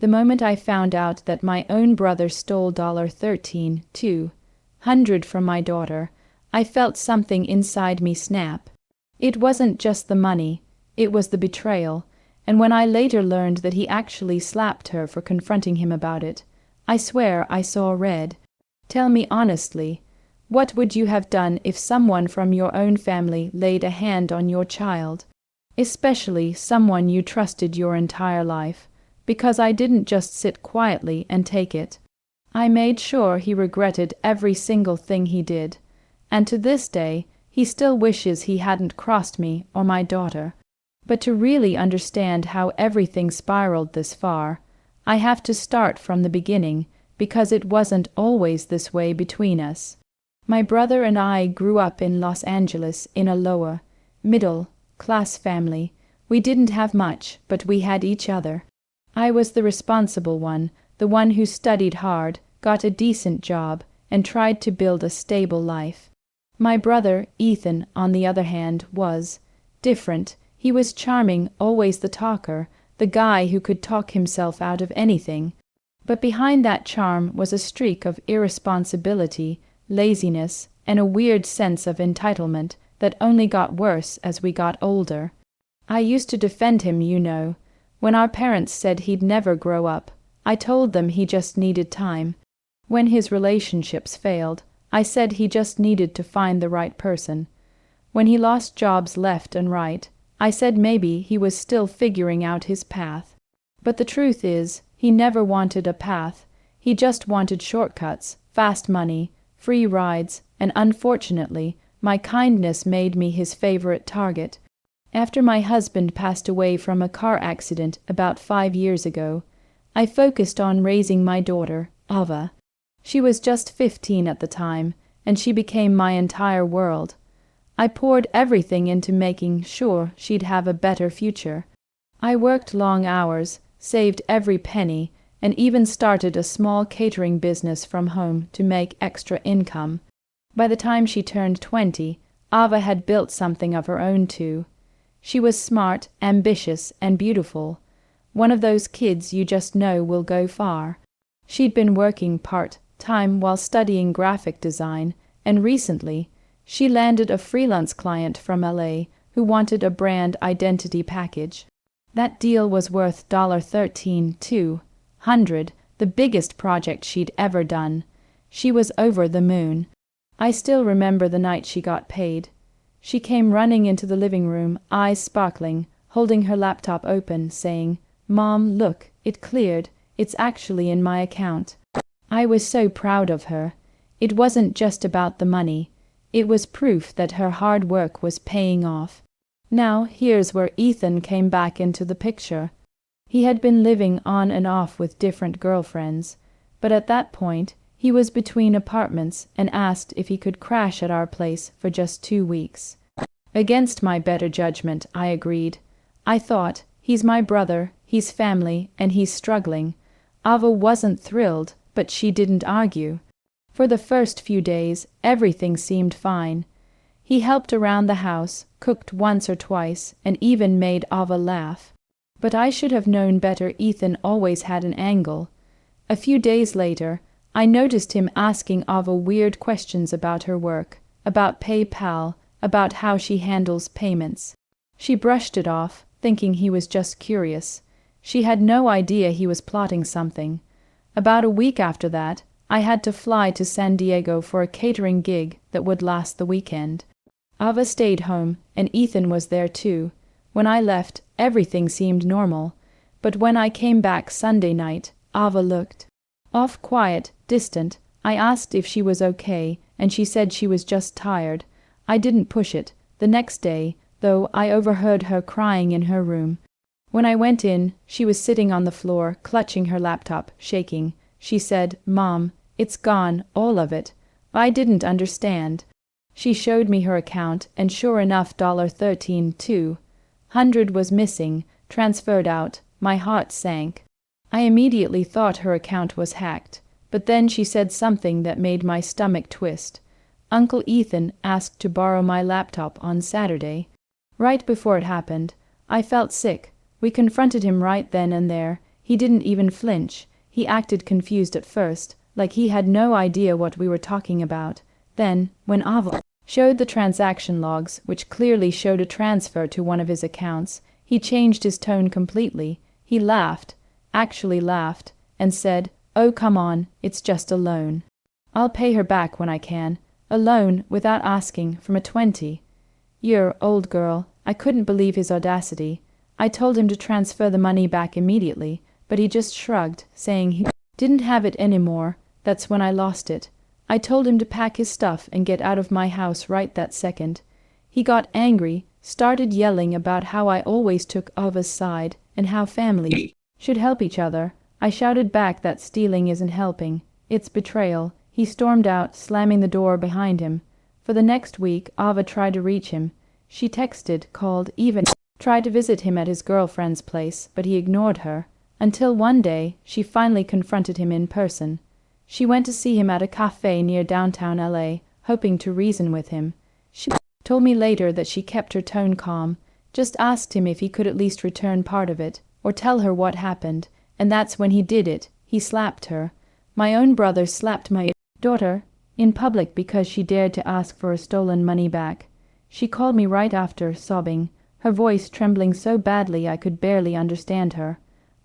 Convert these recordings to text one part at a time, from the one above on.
The moment I found out that my own brother stole $13,200 from my daughter, I felt something inside me snap. It wasn't just the money, it was the betrayal, and when I later learned that he actually slapped her for confronting him about it, I swear I saw red. Tell me honestly, what would you have done if someone from your own family laid a hand on your child, especially someone you trusted your entire life? Because I didn't just sit quietly and take it. I made sure he regretted every single thing he did, and to this day he still wishes he hadn't crossed me or my daughter. But to really understand how everything spiraled this far, I have to start from the beginning, because it wasn't always this way between us. My brother and I grew up in Los Angeles in a lower, middle-class family. We didn't have much, but we had each other. I was the responsible one, the one who studied hard, got a decent job, and tried to build a stable life. My brother, Ethan, on the other hand, was different. He was charming, always the talker, the guy who could talk himself out of anything. But behind that charm was a streak of irresponsibility, laziness, and a weird sense of entitlement that only got worse as we got older. I used to defend him, you know. When our parents said he'd never grow up, I told them he just needed time. When his relationships failed, I said he just needed to find the right person. When he lost jobs left and right, I said maybe he was still figuring out his path. But the truth is, he never wanted a path. He just wanted shortcuts, fast money, free rides, and unfortunately, my kindness made me his favorite target. After my husband passed away from a car accident about 5 years ago, I focused on raising my daughter, Ava. She was just 15 at the time, and she became my entire world. I poured everything into making sure she'd have a better future. I worked long hours, saved every penny, and even started a small catering business from home to make extra income. By the time she turned 20, Ava had built something of her own too. She was smart, ambitious, and beautiful. One of those kids you just know will go far. She'd been working part-time while studying graphic design, and recently, she landed a freelance client from LA who wanted a brand identity package. That deal was worth $13,200, the biggest project she'd ever done. She was over the moon. I still remember the night she got paid. She came running into the living room, eyes sparkling, holding her laptop open, saying, "Mom, look, it cleared. It's actually in my account." I was so proud of her. It wasn't just about the money. It was proof that her hard work was paying off. Now here's where Ethan came back into the picture. He had been living on and off with different girlfriends, but at that point he was between apartments and asked if he could crash at our place for just 2 weeks. Against my better judgment, I agreed. I thought, he's my brother, he's family, and he's struggling. Ava wasn't thrilled, but she didn't argue. For the first few days, everything seemed fine. He helped around the house, cooked once or twice, and even made Ava laugh. But I should have known better. Ethan always had an angle. A few days later, I noticed him asking Ava weird questions about her work, about PayPal, about how she handles payments. She brushed it off, thinking he was just curious. She had no idea he was plotting something. About a week after that, I had to fly to San Diego for a catering gig that would last the weekend. Ava stayed home, and Ethan was there too. When I left, everything seemed normal. But when I came back Sunday night, Ava looked off, quiet, distant. I asked if she was okay, and she said she was just tired. I didn't push it. The next day, though, I overheard her crying in her room. When I went in, she was sitting on the floor, clutching her laptop, shaking. She said, "Mom, it's gone, all of it." I didn't understand. She showed me her account, and sure enough, $13,200 was missing, transferred out. My heart sank. I immediately thought her account was hacked, but then she said something that made my stomach twist. Uncle Ethan asked to borrow my laptop on Saturday. Right before it happened, I felt sick. We confronted him right then and there. He didn't even flinch. He acted confused at first, like he had no idea what we were talking about. Then, when Ava showed the transaction logs, which clearly showed a transfer to one of his accounts, he changed his tone completely. He laughed, actually laughed, and said, "Oh, come on, it's just a loan. I'll pay her back when I can. A loan, without asking, from a 20-year old girl." I couldn't believe his audacity. I told him to transfer the money back immediately, but he just shrugged, saying he didn't have it anymore. That's when I lost it. I told him to pack his stuff and get out of my house right that second. He got angry, started yelling about how I always took Ava's side and how family should help each other. I shouted back that stealing isn't helping. It's betrayal. He stormed out, slamming the door behind him. For the next week, Ava tried to reach him. She texted, called, even tried to visit him at his girlfriend's place, but he ignored her. Until one day, she finally confronted him in person. She went to see him at a cafe near downtown LA, hoping to reason with him. She told me later that she kept her tone calm, just asked him if he could at least return part of it, or tell her what happened, and that's when he did it. He slapped her. My own brother slapped my daughter in public because she dared to ask for her stolen money back. She called me right after, sobbing, her voice trembling so badly I could barely understand her.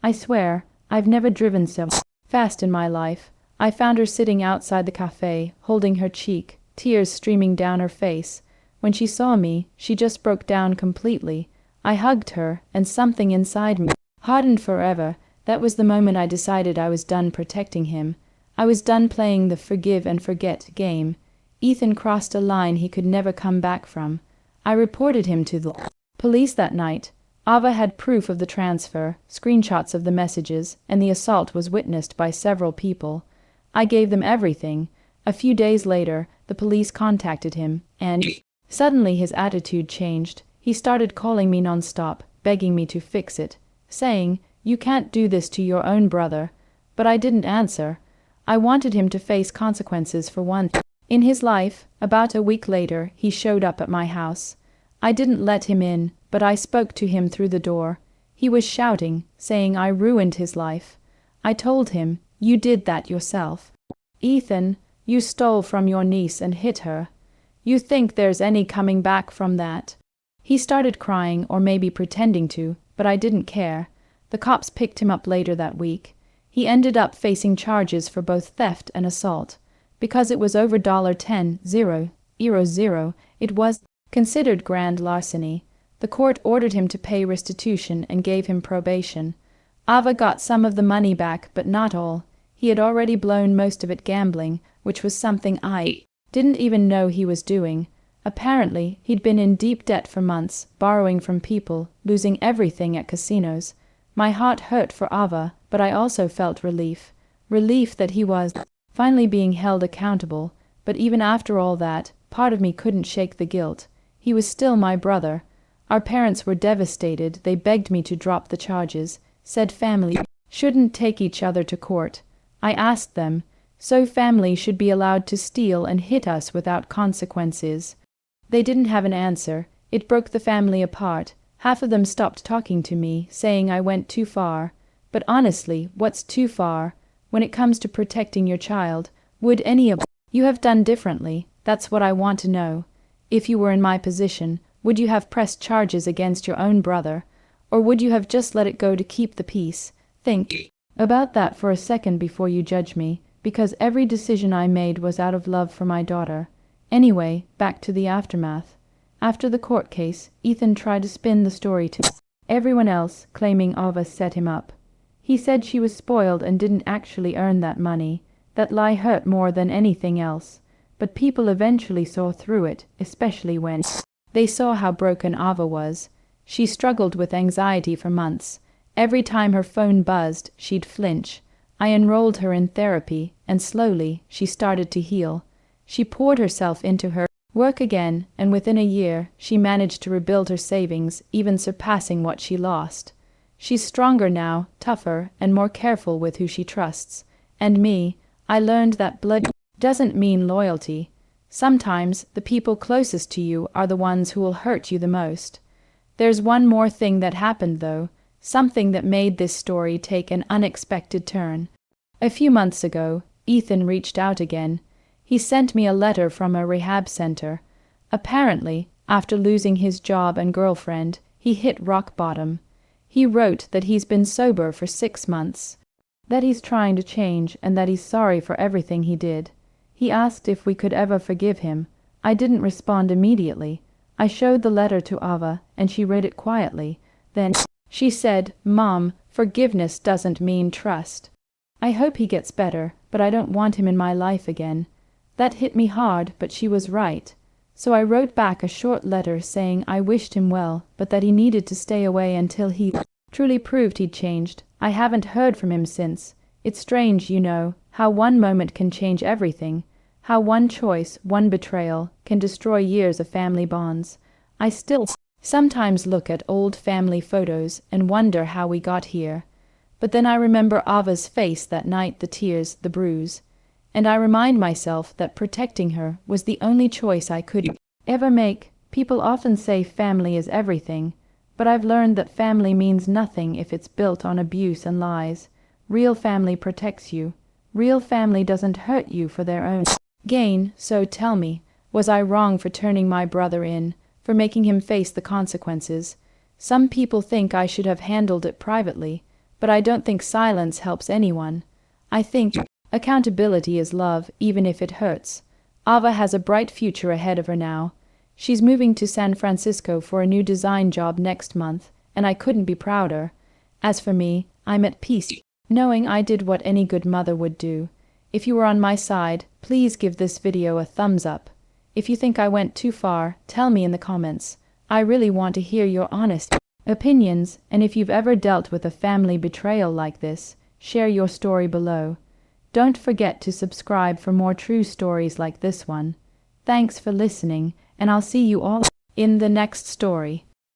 I swear, I've never driven so fast in my life. I found her sitting outside the cafe, holding her cheek, tears streaming down her face. When she saw me, she just broke down completely. I hugged her, and something inside me hardened forever. That was the moment I decided I was done protecting him. I was done playing the forgive and forget game. Ethan crossed a line he could never come back from. I reported him to the police that night. Ava had proof of the transfer, screenshots of the messages, and the assault was witnessed by several people. I gave them everything. A few days later, the police contacted him, and suddenly his attitude changed. He started calling me nonstop, begging me to fix it, saying, "You can't do this to your own brother." But I didn't answer. I wanted him to face consequences for one thing in his life. About a week later, he showed up at my house. I didn't let him in, but I spoke to him through the door. He was shouting, saying I ruined his life. I told him, "You did that yourself. Ethan, you stole from your niece and hit her. You think there's any coming back from that?" He started crying, or maybe pretending to, but I didn't care. The cops picked him up later that week. He ended up facing charges for both theft and assault. Because it was over $10,000, it was considered grand larceny. The court ordered him to pay restitution and gave him probation. Ava got some of the money back, but not all. He had already blown most of it gambling, which was something I didn't even know he was doing. Apparently, he'd been in deep debt for months, borrowing from people, losing everything at casinos. My heart hurt for Ava, but I also felt relief. Relief that he was finally being held accountable. But even after all that, part of me couldn't shake the guilt. He was still my brother. Our parents were devastated. They begged me to drop the charges, said family shouldn't take each other to court. I asked them, so family should be allowed to steal and hit us without consequences. They didn't have an answer. It broke the family apart. Half of them stopped talking to me, saying I went too far. But honestly, what's too far? When it comes to protecting your child, would any of you have done differently? That's what I want to know. If you were in my position, would you have pressed charges against your own brother? Or would you have just let it go to keep the peace? Think about that for a second before you judge me, because every decision I made was out of love for my daughter. Anyway, back to the aftermath. After the court case, Ethan tried to spin the story to everyone else, claiming Ava set him up. He said she was spoiled and didn't actually earn that money. That lie hurt more than anything else. But people eventually saw through it, especially when they saw how broken Ava was. She struggled with anxiety for months. Every time her phone buzzed, she'd flinch. I enrolled her in therapy, and slowly she started to heal. She poured herself into her work again, and within a year she managed to rebuild her savings, even surpassing what she lost. She's stronger now, tougher, and more careful with who she trusts. And me, I learned that blood doesn't mean loyalty. Sometimes the people closest to you are the ones who will hurt you the most. There's one more thing that happened, though. something that made this story take an unexpected turn. A few months ago, Ethan reached out again. He sent me a letter from a rehab center. Apparently, after losing his job and girlfriend, he hit rock bottom. He wrote that he's been sober for 6 months, that he's trying to change, and that he's sorry for everything he did. He asked if we could ever forgive him. I didn't respond immediately. I showed the letter to Ava, and she read it quietly. Then she said, "Mom, forgiveness doesn't mean trust. I hope he gets better, but I don't want him in my life again." That hit me hard, but she was right. So I wrote back a short letter saying I wished him well, but that he needed to stay away until he truly proved he'd changed. I haven't heard from him since. It's strange, you know, how one moment can change everything, how one choice, one betrayal, can destroy years of family bonds. I still sometimes look at old family photos and wonder how we got here. But then I remember Ava's face that night, the tears, the bruise. And I remind myself that protecting her was the only choice I could ever make. People often say family is everything, but I've learned that family means nothing if it's built on abuse and lies. Real family protects you. Real family doesn't hurt you for their own gain. So tell me, was I wrong for turning my brother in, for making him face the consequences? Some people think I should have handled it privately, but I don't think silence helps anyone. I think accountability is love, even if it hurts. Ava has a bright future ahead of her now. She's moving to San Francisco for a new design job next month, and I couldn't be prouder. As for me, I'm at peace, knowing I did what any good mother would do. If you are on my side, please give this video a thumbs up. If you think I went too far, tell me in the comments. I really want to hear your honest opinions, and if you've ever dealt with a family betrayal like this, share your story below. Don't forget to subscribe for more true stories like this one. Thanks for listening, and I'll see you all in the next story.